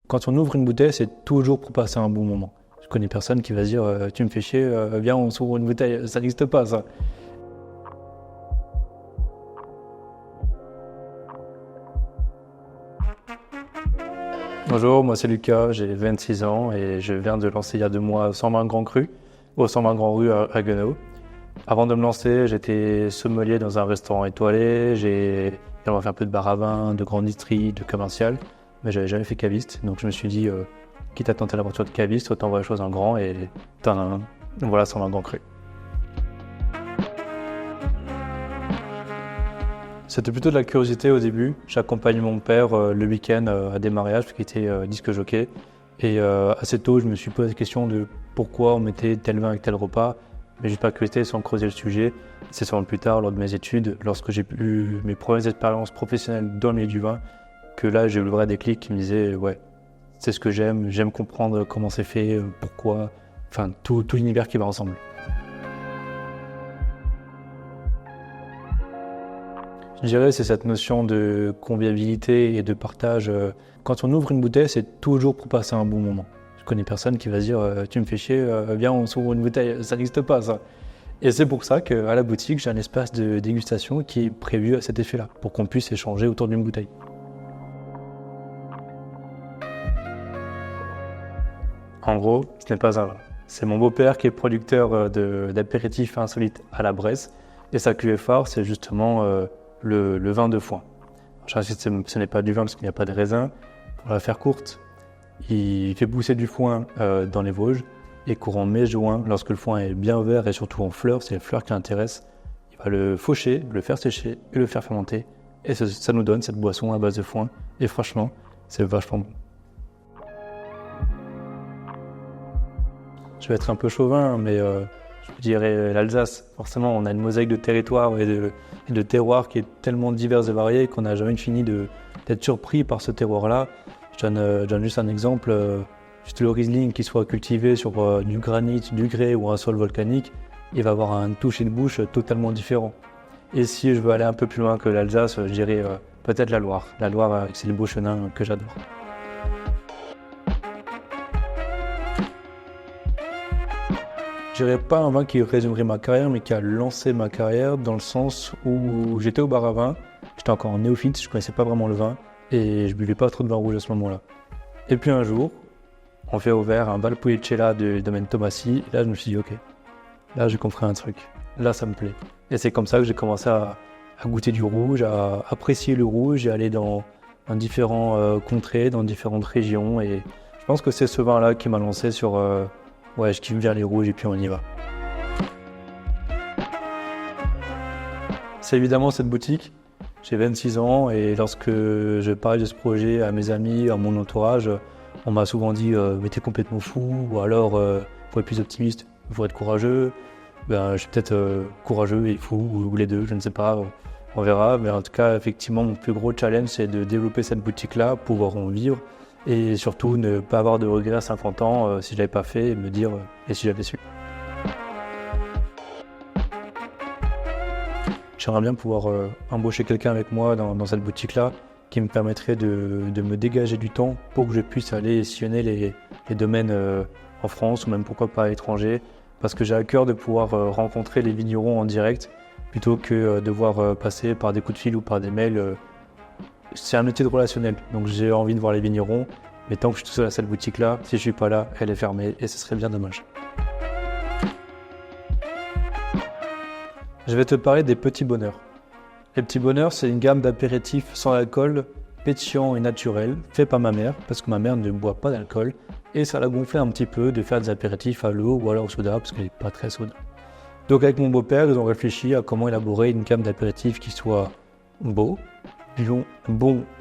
Quand on ouvre une bouteille, c'est toujours pour passer un bon moment. Je connais personne qui va se dire tu me fais chier, viens on s'ouvre une bouteille, ça n'existe pas ça. Bonjour, moi c'est Lucas, j'ai 26 ans et je viens de lancer il y a 2 mois 120 Grand Cru, au 120 Grand Rue à Guenau. Avant de me lancer, j'étais sommelier dans un restaurant étoilé, j'ai fait un peu de bar à vin, de grande distillerie, de commercial, mais j'avais jamais fait caviste, donc je me suis dit, quitte à tenter l'aventure de caviste, autant voir les choses en grand et voilà 120 Grand Cru. C'était plutôt de la curiosité au début. J'accompagnais mon père le week-end à des mariages parce qu'il était disque jockey. Et assez tôt, je me suis posé la question de pourquoi on mettait tel vin avec tel repas. Mais juste par curiosité, sans creuser le sujet. C'est seulement plus tard, lors de mes études, lorsque j'ai eu mes premières expériences professionnelles dans le milieu du vin, que là, j'ai eu le vrai déclic qui me disait ouais, c'est ce que j'aime comprendre comment c'est fait, pourquoi, enfin tout l'univers qui va ensemble. Je dirais c'est cette notion de convivialité et de partage. Quand on ouvre une bouteille, c'est toujours pour passer un bon moment. Je connais personne qui va se dire tu me fais chier, viens on s'ouvre une bouteille, ça n'existe pas ça. Et c'est pour ça qu'à la boutique, j'ai un espace de dégustation qui est prévu à cet effet-là, pour qu'on puisse échanger autour d'une bouteille. En gros, ce n'est pas un vin. C'est mon beau-père qui est producteur d'apéritifs insolites à la Bresse. Et sa cuvée phare, c'est justement le vin de foin. J'insiste, ce n'est pas du vin parce qu'il n'y a pas de raisin. Pour la faire courte, il fait pousser du foin dans les Vosges. Et courant mai-juin, lorsque le foin est bien vert et surtout en fleurs, c'est les fleurs qui l'intéressent, il va le faucher, le faire sécher et le faire fermenter. Et ça nous donne cette boisson à base de foin. Et franchement, c'est vachement bon. Je vais être un peu chauvin, mais je dirais l'Alsace. Forcément, on a une mosaïque de territoires et de terroirs qui est tellement diverse et variée qu'on n'a jamais fini d'être surpris par ce terroir-là. Je donne juste un exemple. Juste le Riesling qui soit cultivé sur du granit, du grès ou un sol volcanique, il va avoir un toucher de bouche totalement différent. Et si je veux aller un peu plus loin que l'Alsace, je dirais peut-être la Loire. La Loire avec ses beaux chenins que j'adore. Je dirais pas un vin qui résumerait ma carrière, mais qui a lancé ma carrière dans le sens où j'étais au bar à vin, j'étais encore en néophyte, je connaissais pas vraiment le vin et je buvais pas trop de vin rouge à ce moment-là. Et puis un jour, on fait ouvert un Valpolicella du domaine Tomassi, et là je me suis dit ok, là j'ai compris un truc, là ça me plaît. Et c'est comme ça que j'ai commencé à goûter du rouge, à apprécier le rouge et à aller dans différents contrées, dans différentes régions. Et je pense que c'est ce vin-là qui m'a lancé sur ouais, je kiffe bien les rouges et puis on y va. C'est évidemment cette boutique. J'ai 26 ans et lorsque je parlais de ce projet à mes amis, à mon entourage, on m'a souvent dit mais t'es complètement fou, ou alors faut être plus optimiste, faut être courageux. Ben, je suis peut-être courageux et fou, ou les deux, je ne sais pas, on verra. Mais en tout cas, effectivement, mon plus gros challenge, c'est de développer cette boutique-là, pouvoir en vivre et surtout ne pas avoir de regrets à 50 ans si je ne l'avais pas fait et me dire et si j'avais su. J'aimerais bien pouvoir embaucher quelqu'un avec moi dans cette boutique-là qui me permettrait de me dégager du temps pour que je puisse aller sillonner les domaines en France ou même pourquoi pas à l'étranger, parce que j'ai à cœur de pouvoir rencontrer les vignerons en direct plutôt que devoir passer par des coups de fil ou par des mails. C'est un métier de relationnel, donc j'ai envie de voir les vignerons, mais tant que je suis tout seul à cette boutique-là, si je suis pas là, elle est fermée et ce serait bien dommage. Je vais te parler des petits bonheurs. Les petits bonheurs, c'est une gamme d'apéritifs sans alcool, pétillants et naturels, faits par ma mère, parce que ma mère ne boit pas d'alcool, et ça l'a gonflé un petit peu de faire des apéritifs à l'eau ou alors au soda, parce qu'elle n'est pas très soda. Donc avec mon beau-père, ils ont réfléchi à comment élaborer une gamme d'apéritifs qui soit bon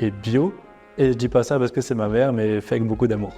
et bio, et je dis pas ça parce que c'est ma mère, mais fait avec beaucoup d'amour.